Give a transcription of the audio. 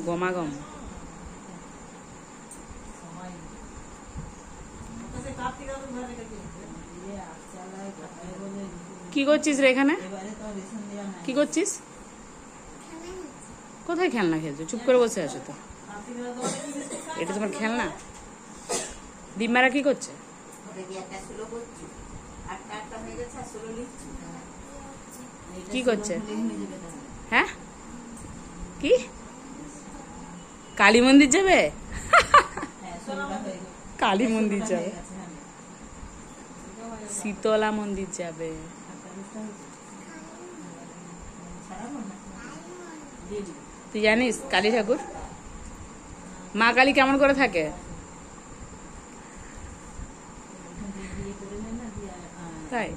গমাগম। কি করছিস রে এখানে? কি করছিস? কোথায় খেলনা খেলছো? চুপ করে বসে আছো তো। এটা তোমার খেলনা? ডিম্বারা কি করছে? কি করছে? হ্যাঁ, কি কালী মন্দির যাবে? কালী মন্দির যাবে, শীতলা মন্দির যাবে। তুই জানিস কালী ঠাকুর, মা কালী কেমন করে থাকে? তাই